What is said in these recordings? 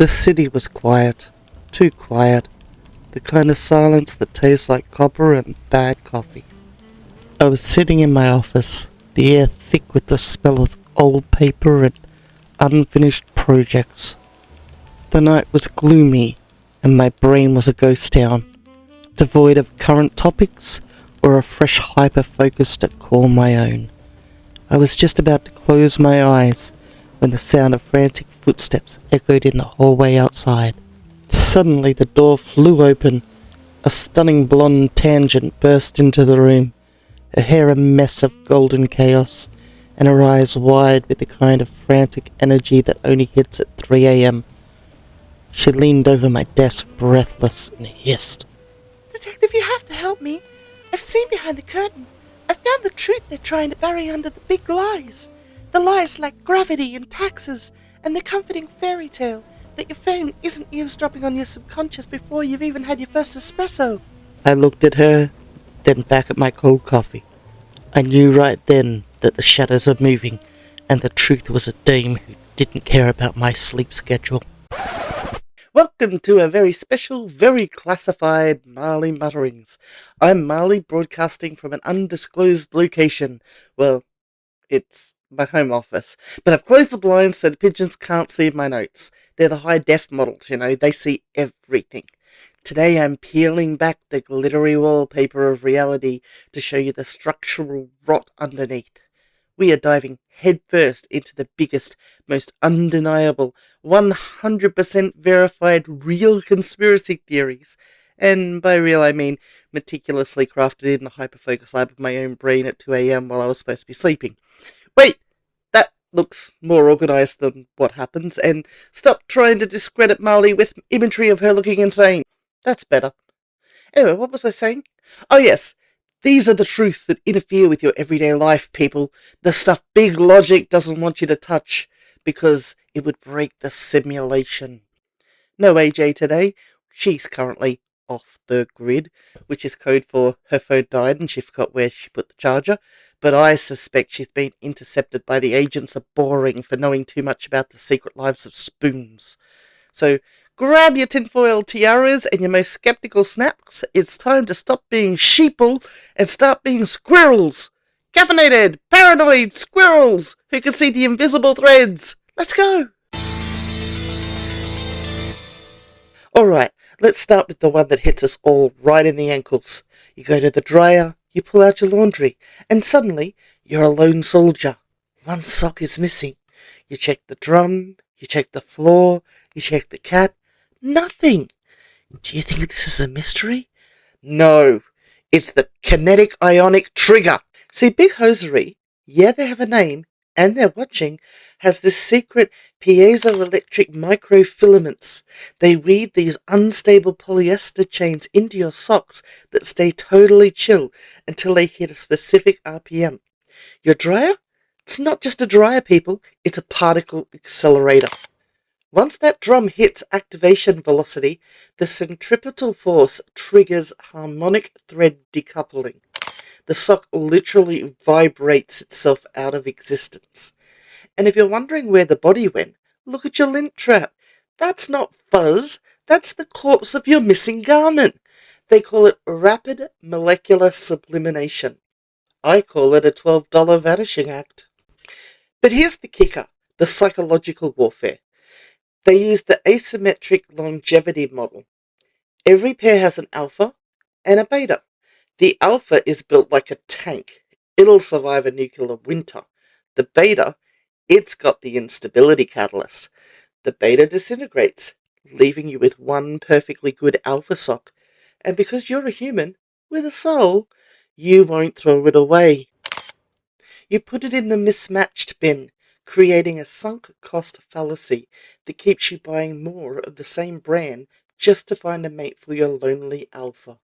The city was quiet. Too quiet. The kind of silence that tastes like copper and bad coffee. I was sitting in my office, the air thick with the smell of old paper and unfinished projects. The night was gloomy, and my brain was a ghost town, devoid of current topics or a fresh hyper-focus to call my own. I was just about to close my eyes when the sound of frantic footsteps echoed in the hallway outside. Suddenly the door flew open. A stunning blonde tangent burst into the room, her hair a mess of golden chaos, and her eyes wide with the kind of frantic energy that only hits at 3 a.m. She leaned over my desk breathless and hissed, "Detective, you have to help me. I've seen behind the curtain. I've found the truth they're trying to bury under the big lies. The lies like gravity and taxes, and the comforting fairy tale that your phone isn't eavesdropping on your subconscious before you've even had your first espresso." I looked at her, then back at my cold coffee. I knew right then that the shadows were moving, and the truth was a dame who didn't care about my sleep schedule. Welcome to a very special, very classified Marley Mutterings. I'm Marley, broadcasting from an undisclosed location. Well, it's my home office. But I've closed the blinds so the pigeons can't see my notes. They're the high-def models, they see everything. Today I'm peeling back the glittery wallpaper of reality to show you the structural rot underneath. We are diving headfirst into the biggest, most undeniable, 100% verified real conspiracy theories. And by real I mean meticulously crafted in the hyperfocus lab of my own brain at 2 a.m. while I was supposed to be sleeping. Wait! That looks more organised than what happens, and stop trying to discredit Marley with imagery of her looking insane. That's better. Anyway, what was I saying? Oh yes, these are the truths that interfere with your everyday life, people. The stuff big logic doesn't want you to touch, because it would break the simulation. No AJ today. She's currently off the grid, which is code for her phone died and she forgot where she put the charger. But I suspect she's been intercepted by the agents of Boring for knowing too much about the secret lives of spoons. So grab your tinfoil tiaras and your most skeptical snaps. It's time to stop being sheeple and start being squirrels. Caffeinated, paranoid squirrels who can see the invisible threads. Let's go! Alright, let's start with the one that hits us all right in the ankles. You go to the dryer, you pull out your laundry, and suddenly you're a lone soldier. One sock is missing. You check the drum, you check the floor, you check the cat. Nothing! Do you think this is a mystery? No, it's the kinetic ionic trigger. See, Big Hosiery, yeah, they have a name, and they're watching, has this secret piezoelectric microfilaments. They weave these unstable polyester chains into your socks that stay totally chill until they hit a specific RPM. Your dryer? It's not just a dryer, people, it's a particle accelerator. Once that drum hits activation velocity, the centripetal force triggers harmonic thread decoupling. The sock literally vibrates itself out of existence. And if you're wondering where the body went, look at your lint trap. That's not fuzz, that's the corpse of your missing garment. They call it rapid molecular sublimation. I call it a $12 vanishing act. But here's the kicker, the psychological warfare. They use the asymmetric longevity model. Every pair has an alpha and a beta. The alpha is built like a tank. It'll survive a nuclear winter. The beta, it's got the instability catalyst. The beta disintegrates, leaving you with one perfectly good alpha sock. And because you're a human with a soul, you won't throw it away. You put it in the mismatched bin, creating a sunk cost fallacy that keeps you buying more of the same brand just to find a mate for your lonely alpha.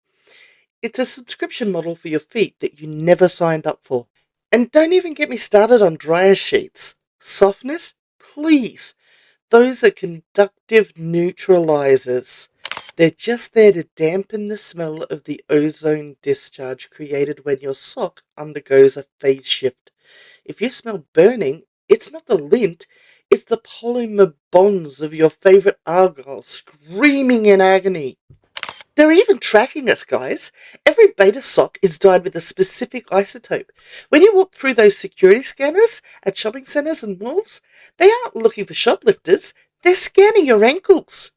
It's a subscription model for your feet that you never signed up for. And don't even get me started on dryer sheets. Softness? Please. Those are conductive neutralizers. They're just there to dampen the smell of the ozone discharge created when your sock undergoes a phase shift. If you smell burning, it's not the lint, It's the polymer bonds of your favourite argyle screaming in agony. They're even tracking us, guys. Every beta sock is dyed with a specific isotope. When you walk through those security scanners at shopping centres and malls, they aren't looking for shoplifters, they're scanning your ankles.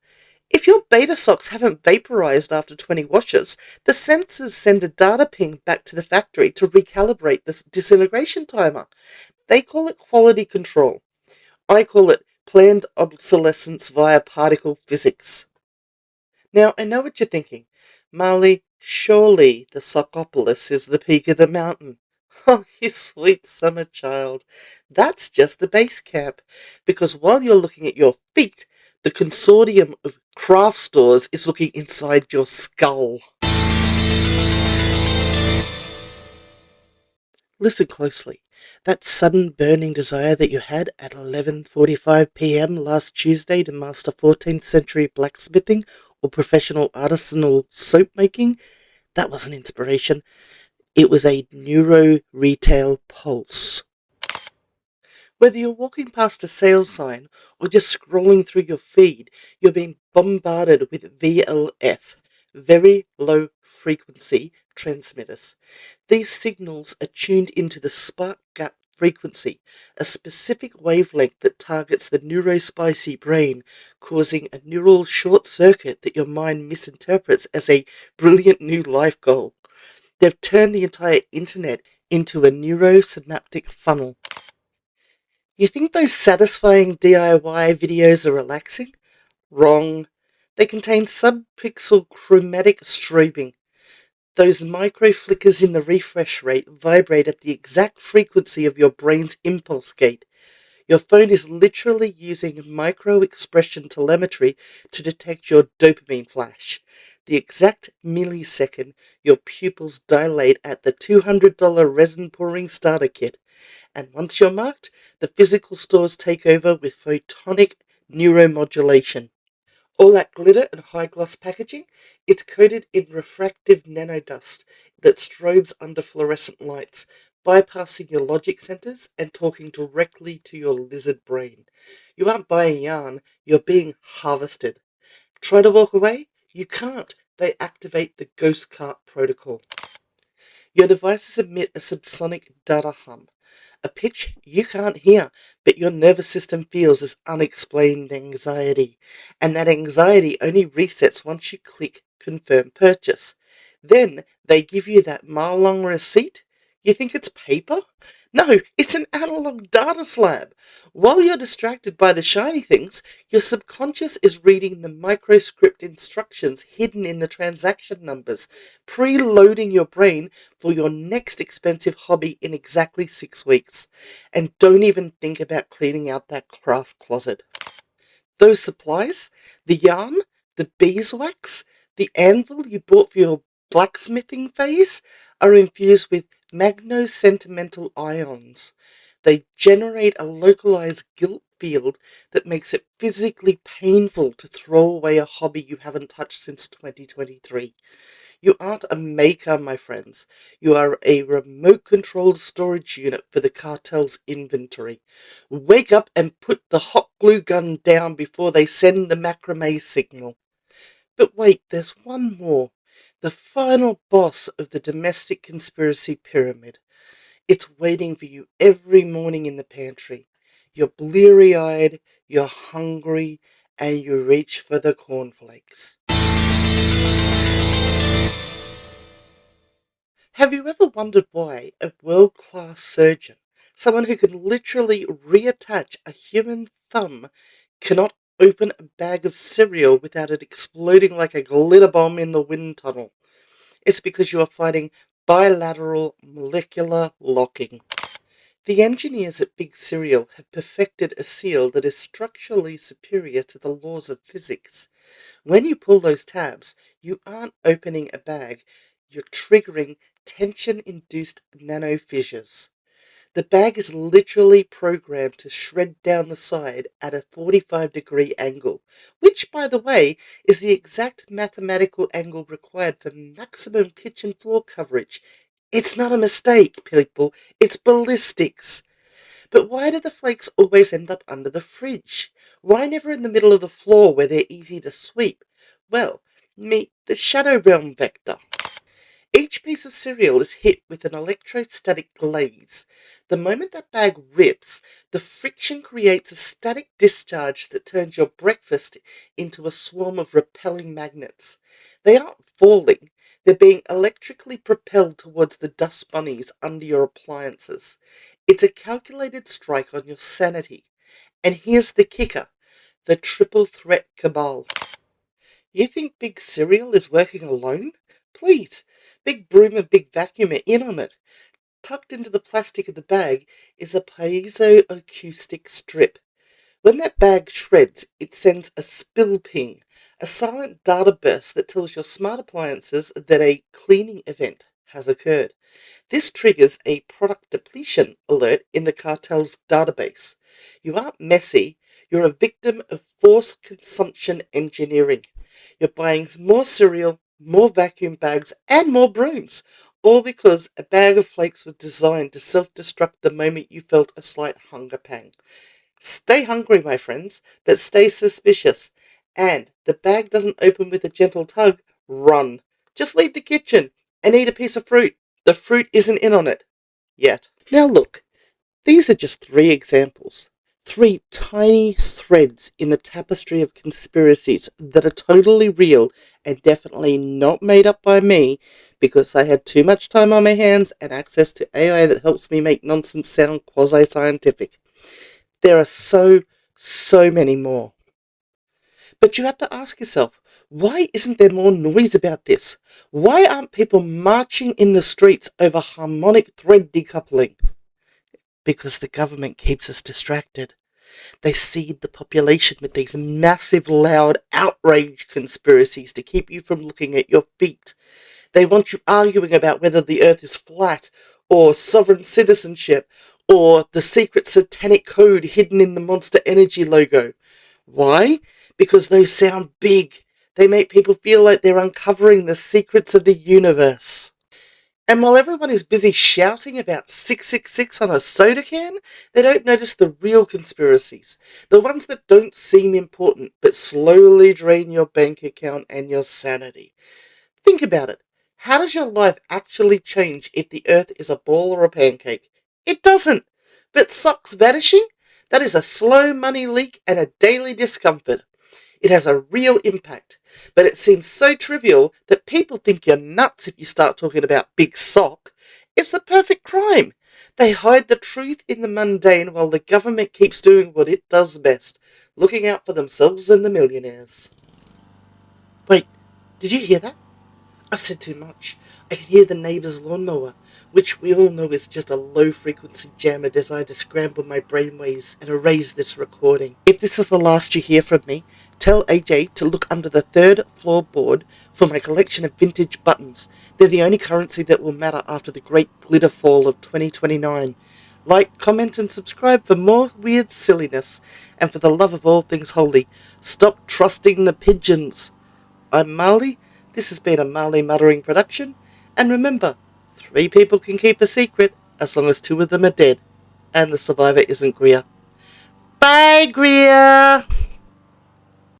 If your beta socks haven't vaporized after 20 washes, the sensors send a data ping back to the factory to recalibrate the disintegration timer. They call it quality control. I call it planned obsolescence via particle physics. Now, I know what you're thinking. Marley, surely the Sockopolis is the peak of the mountain. Oh, you sweet summer child. That's just the base camp. Because while you're looking at your feet, the consortium of craft stores is looking inside your skull. Listen closely. That sudden burning desire that you had at 11:45 p.m. last Tuesday to master 14th century blacksmithing or professional artisanal soap making, that wasn't inspiration. It was a neuro retail pulse. Whether you're walking past a sales sign or just scrolling through your feed, you're being bombarded with VLF, very low frequency transmitters. These signals are tuned into the spark gap frequency, a specific wavelength that targets the neurospicy brain, causing a neural short circuit that your mind misinterprets as a brilliant new life goal. They've turned the entire internet into a neurosynaptic funnel. You think those satisfying DIY videos are relaxing? Wrong. They contain sub-pixel chromatic strobing. Those micro flickers in the refresh rate vibrate at the exact frequency of your brain's impulse gate. Your phone is literally using micro expression telemetry to detect your dopamine flash. The exact millisecond your pupils dilate at the $200 resin pouring starter kit. And once you're marked, the physical stores take over with photonic neuromodulation. All that glitter and high gloss packaging, it's coated in refractive nanodust that strobes under fluorescent lights, bypassing your logic centers and talking directly to your lizard brain. You aren't buying yarn, you're being harvested. Try to walk away? You can't. They activate the ghost cart protocol. Your devices emit a subsonic data hum, a pitch you can't hear, but your nervous system feels as unexplained anxiety. And that anxiety only resets once you click confirm purchase. Then they give you that mile-long receipt. You think it's paper? No, it's an analog data slab. While you're distracted by the shiny things, your subconscious is reading the microscript instructions hidden in the transaction numbers, preloading your brain for your next expensive hobby in exactly 6 weeks. And don't even think about cleaning out that craft closet. Those supplies, the yarn, the beeswax, the anvil you bought for your blacksmithing phase, are infused with magno-sentimental ions. They generate a localized guilt field that makes it physically painful to throw away a hobby you haven't touched since 2023. You aren't a maker, my friends. You are a remote-controlled storage unit for the cartel's inventory. Wake up and put the hot glue gun down before they send the macrame signal. But wait, there's one more. The final boss of the domestic conspiracy pyramid. It's waiting for you every morning in the pantry. You're bleary-eyed, you're hungry, and you reach for the cornflakes. Have you ever wondered why a world-class surgeon, someone who can literally reattach a human thumb, cannot open a bag of cereal without it exploding like a glitter bomb in the wind tunnel? It's because you are fighting bilateral molecular locking. The engineers at Big Cereal have perfected a seal that is structurally superior to the laws of physics. When you pull those tabs, you aren't opening a bag, you're triggering tension-induced nanofissures. The bag is literally programmed to shred down the side at a 45-degree angle, which, by the way, is the exact mathematical angle required for maximum kitchen floor coverage. It's not a mistake, people. It's ballistics. But why do the flakes always end up under the fridge? Why never in the middle of the floor where they're easy to sweep? Well, meet the Shadow Realm Vector. Each piece of cereal is hit with an electrostatic glaze. The moment that bag rips, the friction creates a static discharge that turns your breakfast into a swarm of repelling magnets. They aren't falling, they're being electrically propelled towards the dust bunnies under your appliances. It's a calculated strike on your sanity. And here's the kicker, the triple threat cabal. You think Big Cereal is working alone? Please, Big Broom and Big Vacuum are in on it. Tucked into the plastic of the bag is a piezoacoustic strip. When that bag shreds, it sends a spill ping, a silent data burst that tells your smart appliances that a cleaning event has occurred. This triggers a product depletion alert in the cartel's database. You aren't messy, you're a victim of forced consumption engineering. You're buying more cereal, more vacuum bags, and more brooms, all because a bag of flakes was designed to self-destruct the moment you felt a slight hunger pang. Stay hungry, my friends, but stay suspicious. And the bag doesn't open with a gentle tug, run. Just leave the kitchen and eat a piece of fruit. The fruit isn't in on it. Yet. Now look, these are just 3 examples. 3 tiny threads in the tapestry of conspiracies that are totally real and definitely not made up by me because I had too much time on my hands and access to AI that helps me make nonsense sound quasi-scientific. There are so many more. But you have to ask yourself, why isn't there more noise about this? Why aren't people marching in the streets over harmonic thread decoupling? Because the government keeps us distracted. They seed the population with these massive, loud, outrage conspiracies to keep you from looking at your feet. They want you arguing about whether the earth is flat, or sovereign citizenship, or the secret satanic code hidden in the Monster Energy logo. Why? Because those sound big. They make people feel like they're uncovering the secrets of the universe. And while everyone is busy shouting about 666 on a soda can, they don't notice the real conspiracies. The ones that don't seem important, but slowly drain your bank account and your sanity. Think about it. How does your life actually change if the earth is a ball or a pancake? It doesn't. But socks vanishing? That is a slow money leak and a daily discomfort. It has a real impact, but it seems so trivial that people think you're nuts if you start talking about Big Sock. It's the perfect crime. They hide the truth in the mundane while the government keeps doing what it does best, looking out for themselves and the millionaires. Wait, did you hear that? I've said too much. I can hear the neighbour's lawnmower, which we all know is just a low-frequency jammer designed to scramble my brainwaves and erase this recording. If this is the last you hear from me, tell AJ to look under the 3rd floorboard for my collection of vintage buttons. They're the only currency that will matter after the great glitter fall of 2029. Like, comment and subscribe for more weird silliness. And for the love of all things holy, stop trusting the pigeons. I'm Marley. This has been a Marley Muttering production. And remember, 3 people can keep a secret as long as 2 of them are dead. And the survivor isn't Greer. Bye, Greer!